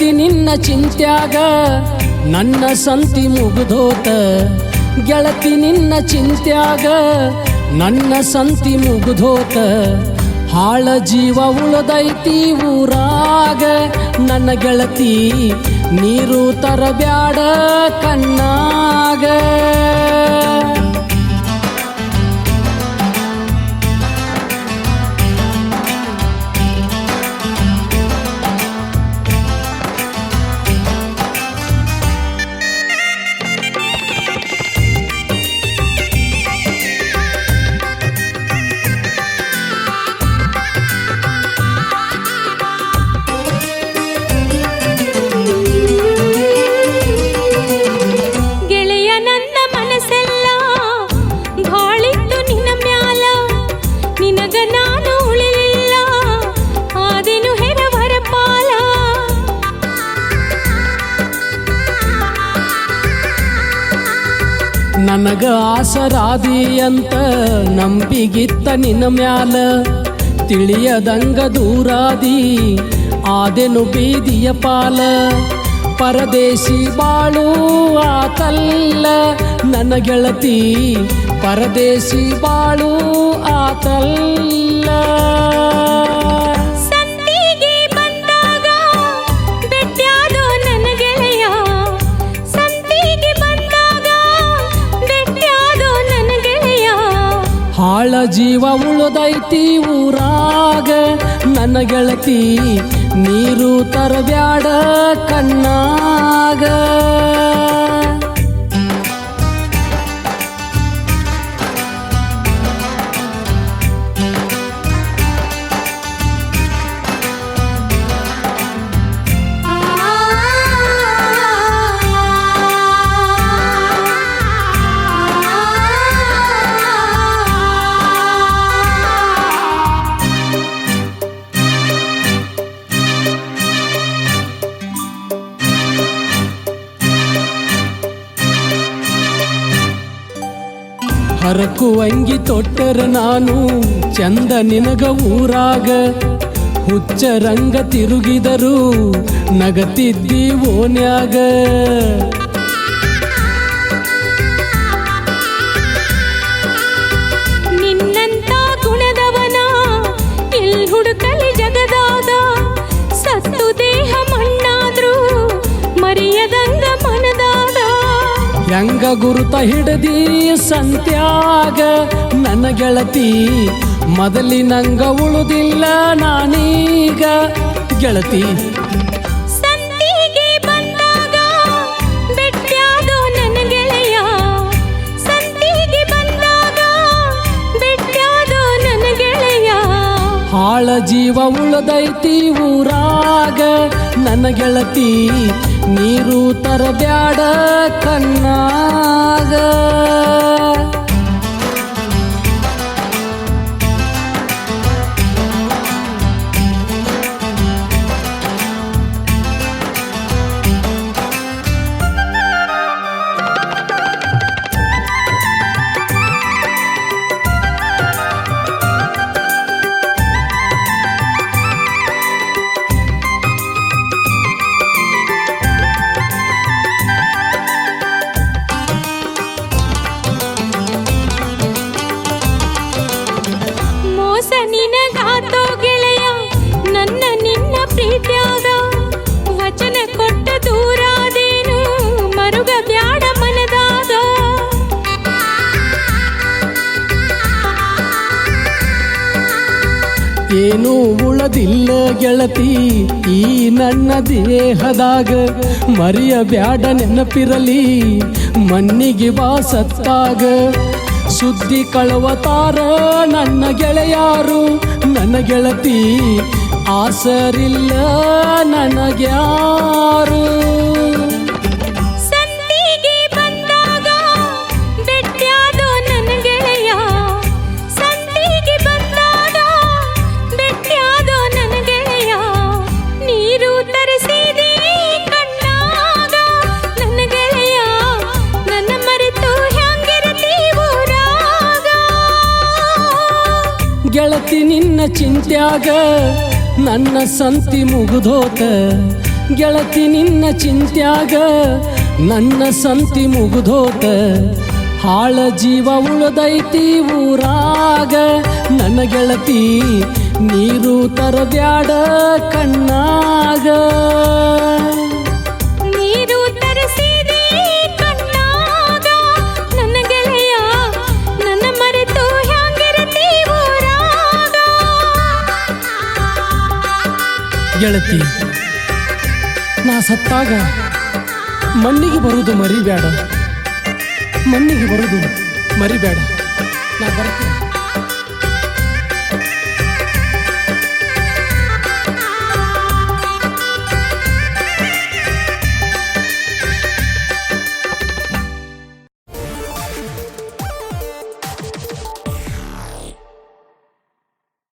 ಗೆಳತಿ ನಿನ್ನ ಚಿಂತ್ಯಾಗ ನನ್ನ ಸಂತಿ ಮುಗಿದೋತ ಗೆಳತಿ ನಿನ್ನ ಚಿಂತ್ಯಾಗ ನನ್ನ ಸಂತಿ ಮುಗಿದೋತ ಹಾಳ ಜೀವ ಉಳದೈತಿ ಊರಾಗ ನನ್ನ ಗೆಳತಿ ನೀರು ತರಬ್ಯಾಡ ಕಣ್ಣಾಗ ನನಗ ಆಸರಾದಿ ಅಂತ ನಂಬಿಗಿತ್ತ ನಿನ್ನ ಮ್ಯಾಲ ತಿಳಿಯದಂಗ ದೂರಾದಿ ಆದೆನು ಬೀದಿಯ ಪಾಲ ಪರದೇಶಿ ಬಾಳು ಆತಲ್ಲ ನನ್ನ ಗೆಳತಿ ಪರದೇಶಿ ಬಾಳು ಆತಲ್ಲ ಹಾಳ ಜೀವ ಉಳದೈತಿ ಊರಾಗ ನನ್ನ ಗೆಳತಿ ನೀರು ತರಬ್ಯಾಡ ಕಣ್ಣಾಗ ಹರಕು ಅಂಗಿ ತೊಟ್ಟರ ನಾನು ಚಂದ ನಿನಗ ಊರಾಗ ಹುಚ್ಚ ರಂಗ ತಿರುಗಿದರು ನಗತಿದ್ದಿ ಓನ್ಯಾಗ ನಿನ್ನಂತ ಗುಣದವನ ಎಲ್ ಹುಡುಕಲಿ ಜಗದಾದ ಸತ್ತು ದೇಹ ಮಣ್ಣಾದ್ರು ಮರೆಯದಂಗ ಮನದಾದ ಹೆಂಗ ಗುರುತ ಹಿಡದಿ ಸಂತ್ಯಾಗ ನನ್ನ ಗೆಳತಿ ಮೊದಲಿನಂಗ ಉಳುದಿಲ್ಲ ನಾನೀಗ ಗೆಳತಿ ಸಂತಿಗೆ ಬಂದಾಗ ಬೆಟ್ಟ್ಯಾದೋ ನನ್ನ ಗೆಳೆಯ ಸಂತಿಗೆ ಬಂದಾಗ ಬೆಟ್ಟ್ಯಾದೋ ನನ್ನ ಗೆಳೆಯ ಹಾಳ ಜೀವ ಉಳದೈತಿ ಊರಾಗ ನನ್ನ ಗೆಳತಿ ನೀರು ತರಬ್ಯಾಡ ಕಣ್ಣಾಗ ನಿನಗಾತೋ ಗೆಳೆಯ ನನ್ನ ನಿನ್ನ ಪ್ರೀತ್ಯಾಗ ವಚನ ಕೊಟ್ಟ ದೂರಾದೇನು ಮರುಗ ಬ್ಯಾಡ ಮನದಾದ ಏನೂ ಉಳದಿಲ್ಲ ಗೆಳತಿ ಈ ನನ್ನ ದೇಹದಾಗ ಮರೆಯಬ್ಯಾಡ ನೆನಪಿರಲಿ ಮಣ್ಣಿಗೆ ಬಾ ಸತ್ತಾಗ ಸುದ್ದಿ ಕಳವತಾರ ನನ್ನ ಗೆಳೆಯಾರು ನನ್ನ ಗೆಳತಿ ಆಸರಿಲ್ಲ ನನಗ್ಯಾರು ಸಂತಿಗೆ ಬಂದಾಗ ಬೆಟ್ಟ್ಯಾದೋ ನನ್ನ ಗೆಳೆಯ ಸಂತಿಗೆ ಬಂದಾಗ ಬೆಟ್ಟ್ಯಾದೋ ನನ್ನ ಗೆಳೆಯ ನೀರು ತರಿಸಿದೆ ಕಣ್ಣಾಗ ನನ್ನ ಗೆಳೆಯ ನನ್ನ ಮರೆತು ಹ್ಯಾಂಗಿರತಿ ಊರಾಗ ಗೆಳತಿ ನಿನ್ನ ಚಿಂತ್ಯಾಗ ನನ್ನ ಸಂತಿ ಮುಗಿದೋತ ಗೆಳತಿ ನಿನ್ನ ಚಿಂತ್ಯಾಗ ನನ್ನ ಸಂತಿ ಮುಗಿದೋತ ಹಾಳ ಜೀವ ಉಳದೈತಿ ಊರಾಗ ನನ್ನ ಗೆಳತಿ ನೀರು ತರಬ್ಯಾಡ ಕಣ್ಣಾಗ ನೀರು ತರಿಸಿದೆ ಕಣ್ಣಾಗ ನನ್ನ ಗೆಳೆಯ ನನ್ನ ಮರೆತು ಹ್ಯಾಂಗಿರತಿ ಊರಾಗ ಗೆಳತಿ ನಾ ಸತ್ತಾಗ ಮಣ್ಣಿಗೆ ಬರುವುದು ಮರಿಬೇಡ ಮಣ್ಣಿಗೆ ಬರುವುದು ಮರಿಬೇಡ ನಾ ಬರ್ತೀನಿ